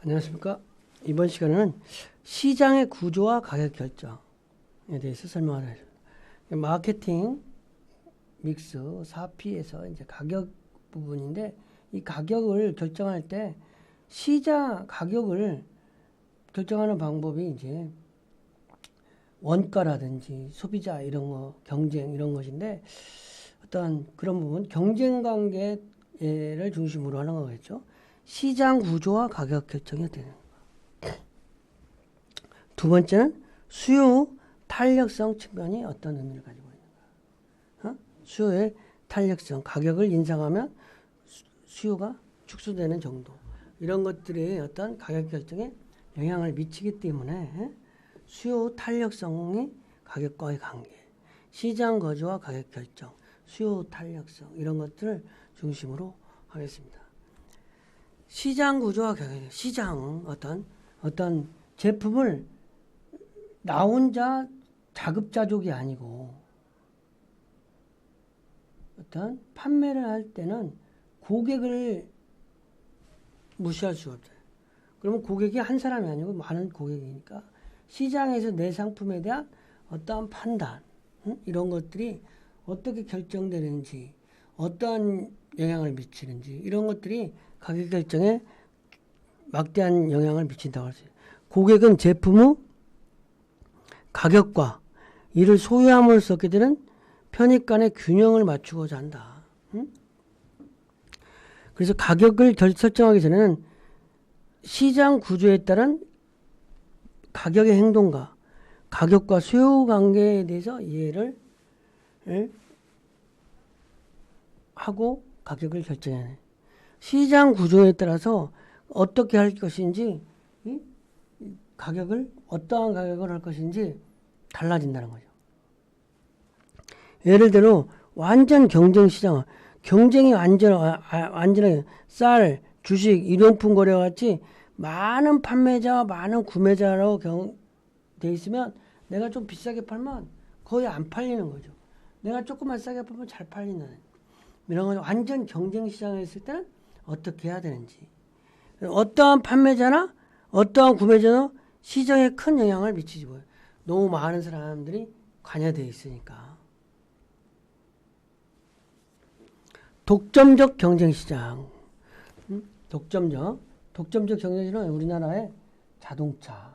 안녕하십니까. 이번 시간에는 시장의 구조와 가격 결정에 대해서 설명하겠습니다. 마케팅 믹스 4P에서 이제 가격 부분인데, 이 가격을 결정할 때 시장 가격을 결정하는 방법이 이제 원가라든지 소비자 이런 거, 경쟁 이런 것인데, 어떤 그런 부분, 경쟁 관계를 중심으로 하는 거겠죠. 시장 구조와 가격 결정이 되는 거. 두 번째는 수요 탄력성 측면이 어떤 의미를 가지고 있는가. 수요의 탄력성, 가격을 인상하면 수요가 축소되는 정도. 이런 것들이 어떤 가격 결정에 영향을 미치기 때문에 수요 탄력성이 가격과의 관계, 시장 거주와 가격 결정, 수요 탄력성 이런 것들을 중심으로 하겠습니다. 시장 구조와 가격, 시장 어떤 제품을 나 혼자 자급자족이 아니고 어떤 판매를 할 때는 고객을 무시할 수가 없어요. 그러면 고객이 한 사람이 아니고 많은 고객이니까 시장에서 내 상품에 대한 어떠한 판단, 이런 것들이 어떻게 결정되는지, 어떠한 영향을 미치는지 이런 것들이 가격 결정에 막대한 영향을 미친다고 할 수 있어요. 고객은 제품의 가격과 이를 소유함으로써 얻게 되는 편익 간의 균형을 맞추고자 한다. 그래서 가격을 설정하기 전에는 시장 구조에 따른 가격의 행동과 가격과 수요 관계에 대해서 이해를 하고 가격을 결정해야 해. 시장 구조에 따라서 어떻게 할 것인지, 가격을 어떠한 가격을 할 것인지 달라진다는 거죠. 예를 들어 완전 경쟁 시장, 경쟁이 완전하게 쌀, 주식, 일용품 거래와 같이 많은 판매자와 많은 구매자로 돼 있으면 내가 좀 비싸게 팔면 거의 안 팔리는 거죠. 내가 조금만 싸게 팔면 잘 팔리는, 이런 건 완전 경쟁 시장에 있을 때는 어떻게 해야 되는지, 어떠한 판매자나 어떠한 구매자는 시장에 큰 영향을 미치지 못해요. 너무 많은 사람들이 관여되어 있으니까. 독점적 경쟁시장. 독점적 경쟁시장은 우리나라의 자동차,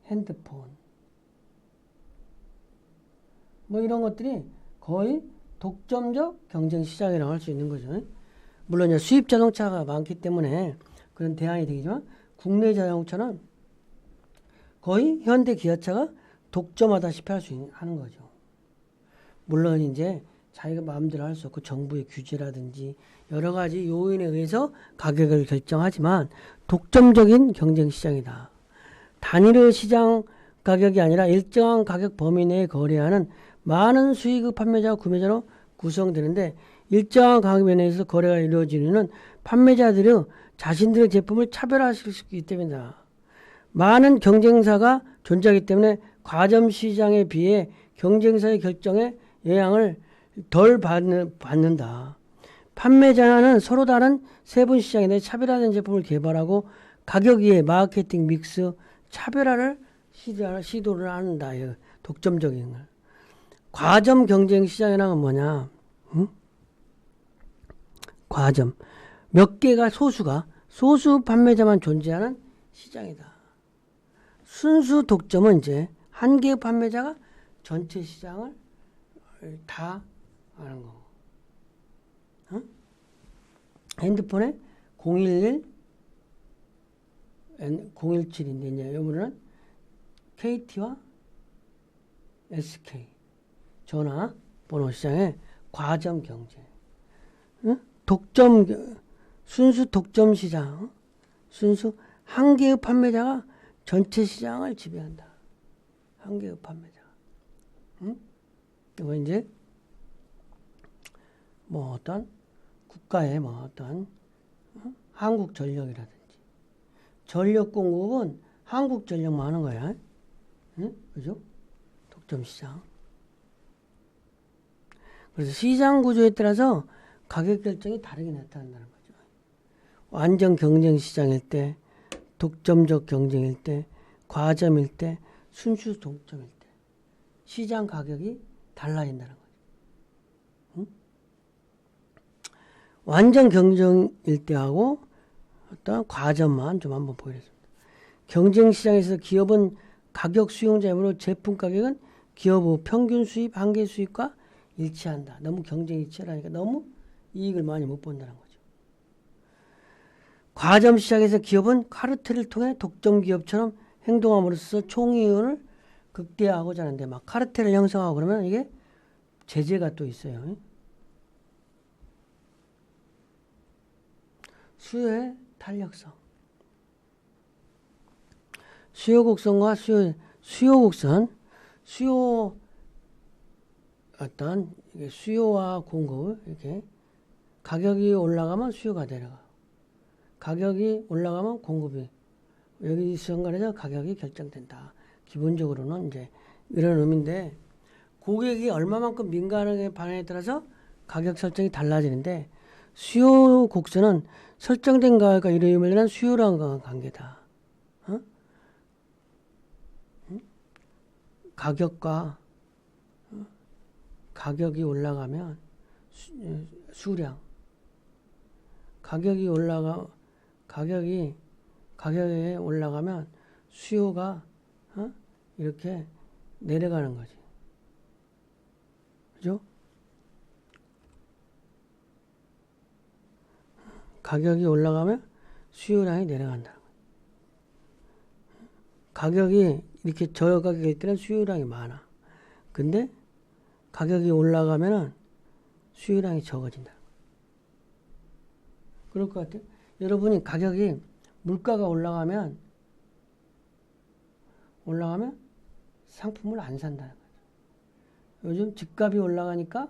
핸드폰, 뭐 이런 것들이 거의 독점적 경쟁시장이라고 할 수 있는 거죠. 물론 이제 수입 자동차가 많기 때문에 그런 대안이 되겠지만, 국내 자동차는 거의 현대 기아차가 독점하다시피 하는 거죠. 물론 이제 자기가 마음대로 할 수 없고 정부의 규제라든지 여러 가지 요인에 의해서 가격을 결정하지만 독점적인 경쟁 시장이다. 단일의 시장 가격이 아니라 일정한 가격 범위 내에 거래하는 많은 수익의 판매자와 구매자로 구성되는데, 일정한 가격 내에서 거래가 이루어지는 판매자들이 자신들의 제품을 차별화시킬 수 있기 때문이다. 많은 경쟁사가 존재하기 때문에 과점 시장에 비해 경쟁사의 결정에 영향을 덜 받는다. 판매자는 서로 다른 세분 시장에 대해 차별화된 제품을 개발하고 가격 위에 마케팅 믹스 차별화를 시도를 한다. 독점적인 걸. 과점 경쟁 시장이란 건 뭐냐? 과점. 몇 개가 소수 판매자만 존재하는 시장이다. 순수 독점은 이제 한 개의 판매자가 전체 시장을 다 하는 거고. 핸드폰에 011, 017인데, 여기는 KT와 SK 전화번호 시장의 과점 경쟁. 순수 독점 시장, 순수 한 개의 판매자가 전체 시장을 지배한다. 한 개의 판매자. 이거 이제 뭐 어떤 국가의 뭐 어떤 한국전력이라든지 전력 공급은 한국전력만 하는 거야. 그죠? 독점 시장. 그래서 시장 구조에 따라서 가격 결정이 다르게 나타난다는 거죠. 완전 경쟁 시장일 때, 독점적 경쟁일 때, 과점일 때, 순수 동점일 때 시장 가격이 달라진다는 거죠. 응? 완전 경쟁일 때하고 어떤 과점만 좀 한번 보여드렸습니다. 경쟁 시장에서 기업은 가격 수용자이므로 제품 가격은 기업의 평균 수입, 한계 수입과 일치한다. 너무 경쟁이 치열하니까 너무 이익을 많이 못 본다는 거죠. 과점 시장에서 기업은 카르텔을 통해 독점 기업처럼 행동함으로써 총이익을 극대화하고자 하는데 막 카르텔을 형성하고 그러면 이게 제재가 또 있어요. 수요의 탄력성. 수요 곡선과 수요 곡선, 수요 어떤 수요와 공급 이렇게 가격이 올라가면 수요가 내려가. 가격이 올라가면 공급이 여기 순간에서 가격이 결정된다. 기본적으로는 이제 이런 의미인데 고객이 얼마만큼 민감하게 반응에 따라서 가격 설정이 달라지는데 수요 곡선은 설정된 가격과 이를 의미하는 수요랑 관계다. 어? 가격과 가격이 올라가면 수량 가격이 올라가면 수요가 이렇게 내려가는 거지. 그죠? 가격이 올라가면 수요량이 내려간다. 가격이 이렇게 저가격일 때는 수요량이 많아. 근데 가격이 올라가면은 수요량이 적어진다. 그럴 것 같아요. 여러분이 가격이 물가가 올라가면 상품을 안 산다는 거죠. 요즘 집값이 올라가니까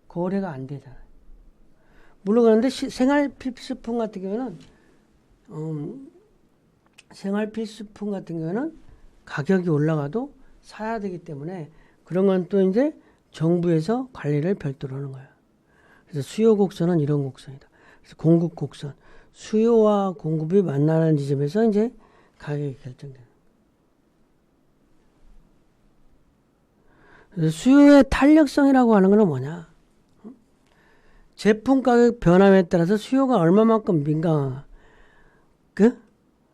거래가 안 되잖아요. 물론 그런데 생활 필수품 같은 경우는 가격이 올라가도 사야 되기 때문에 그런 건 또 이제 정부에서 관리를 별도로 하는 거야. 그래서 수요 곡선은 이런 곡선이다. 그래서 공급 곡선, 수요와 공급이 만나는 지점에서 이제 가격이 결정되는. 그래서 수요의 탄력성이라고 하는 건 뭐냐? 제품 가격 변화에 따라서 수요가 얼마만큼 민감한가?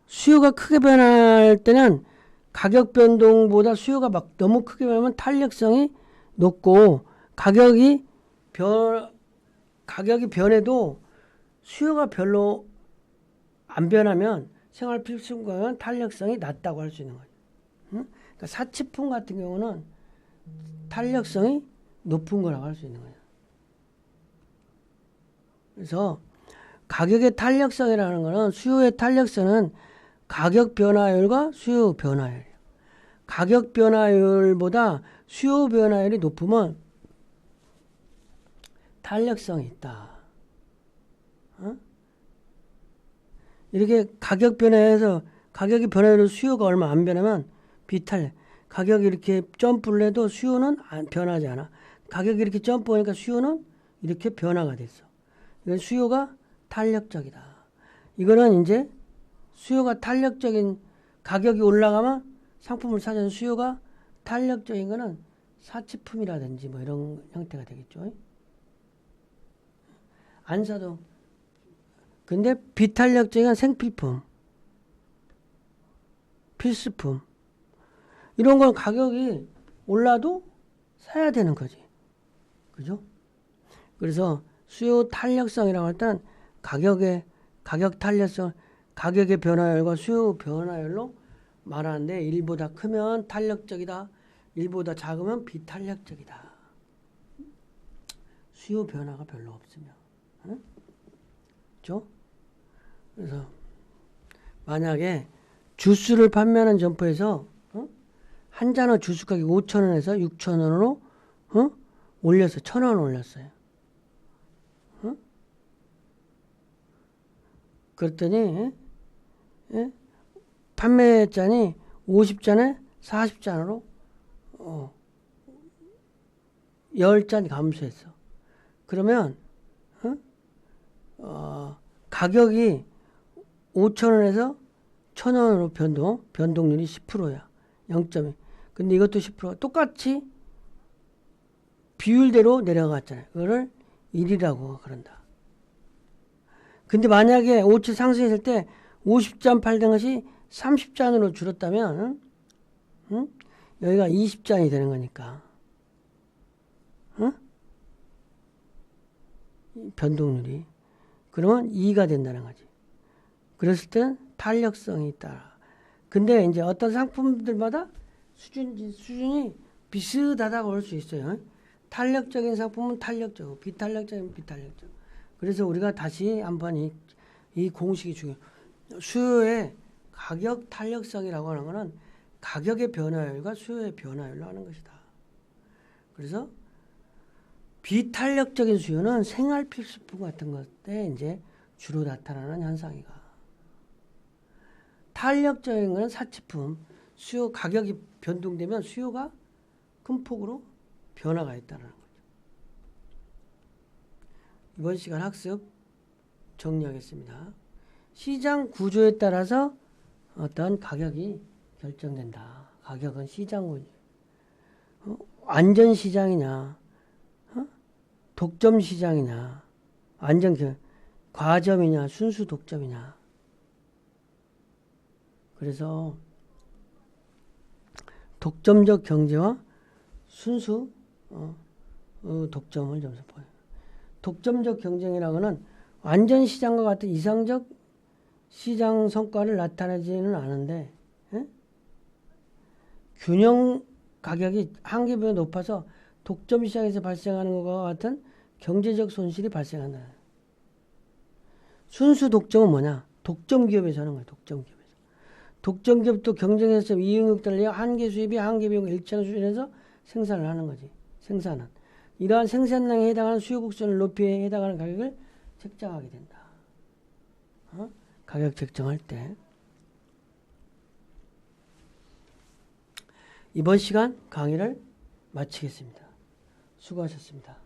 수요가 크게 변할 때는 가격 변동보다 수요가 막 너무 크게 변하면 탄력성이 높고 가격이 변해도 수요가 별로 안 변하면 생활 필수품과는 탄력성이 낮다고 할 수 있는 거죠. 그러니까 사치품 같은 경우는 탄력성이 높은 거라고 할 수 있는 거예요. 그래서 가격의 탄력성이라는 거는 수요의 탄력성은 가격 변화율과 수요 변화율이에요. 가격 변화율보다 수요 변화율이 높으면 탄력성이 있다. 이렇게 가격 변화에서 가격이 변화율 수요가 얼마 안 변하면 비탄력. 가격이 이렇게 점프를 해도 수요는 변하지 않아. 가격이 이렇게 점프하니까 수요는 이렇게 변화가 됐어. 이건 수요가 탄력적이다. 이거는 이제 수요가 탄력적인 가격이 올라가면 상품을 사자는 수요가 탄력적인 거는 사치품이라든지 뭐 이런 형태가 되겠죠. 안 사도. 근데 비탄력적인 생필품, 필수품 이런 건 가격이 올라도 사야 되는 거지. 그죠? 그래서 수요 탄력성이라고 할 때는 가격 탄력성, 가격의 변화율과 수요 변화율로 말하는데 일보다 크면 탄력적이다. 일보다 작으면 비탄력적이다. 수요 변화가 별로 없으면. 응? 그죠? 그래서 만약에 주스를 판매하는 점포에서 한 잔의 주스 가격 5,000원에서 6,000원으로 올렸어요. 1,000원 올렸어요. 그랬더니 판매잔이 50잔에 40잔으로 10잔 감소했어. 그러면 가격이 5,000원에서 1,000원으로 변동률이 10%야. 0.2. 근데 이것도 10%. 똑같이 비율대로 내려갔잖아요. 그거를 1이라고 그런다. 근데 만약에 5치 상승했을 때 50잔 팔던 것이 30잔으로 줄었다면, 응? 여기가 20잔이 되는 거니까. 응? 변동률이. 그러면 2가 된다는 거지. 그랬을 땐 탄력성이 있다. 근데 이제 어떤 상품들마다 수준이 비슷하다고 볼 수 있어요. 탄력적인 상품은 탄력적이고 비탄력적인 비탄력적. 그래서 우리가 다시 한번 이 공식이 중요해요. 수요의 가격 탄력성이라고 하는 것은 가격의 변화율과 수요의 변화율로 하는 것이다. 그래서 비탄력적인 수요는 생활 필수품 같은 것에 이제 주로 나타나는 현상이가. 탄력적인 것은 사치품, 수요 가격이 변동되면 수요가 큰 폭으로 변화가 있다는 거죠. 이번 시간 학습 정리하겠습니다. 시장 구조에 따라서 어떤 가격이 결정된다. 가격은 시장 구조. 안전 시장이냐, 독점 시장이냐, 과점이냐, 순수 독점이냐. 그래서 독점적 경제와 순수 독점을 좀 보여요. 독점적 경쟁이라고는 완전 시장과 같은 이상적 시장 성과를 나타내지는 않은데, 균형 가격이 한계비가 높아서 독점 시장에서 발생하는 것과 같은 경제적 손실이 발생한다. 순수 독점은 뭐냐? 독점 기업에서 하는 거야. 독점 기업에서. 독점 기업도 경쟁에서 이익을 달려 한계 수입이 한계 비용을 일정 수준에서 생산을 하는 거지. 생산은. 이러한 생산량에 해당하는 수요 곡선을 높이에 해당하는 가격을 책정하게 된다. 가격 책정할 때. 이번 시간 강의를 마치겠습니다. 수고하셨습니다.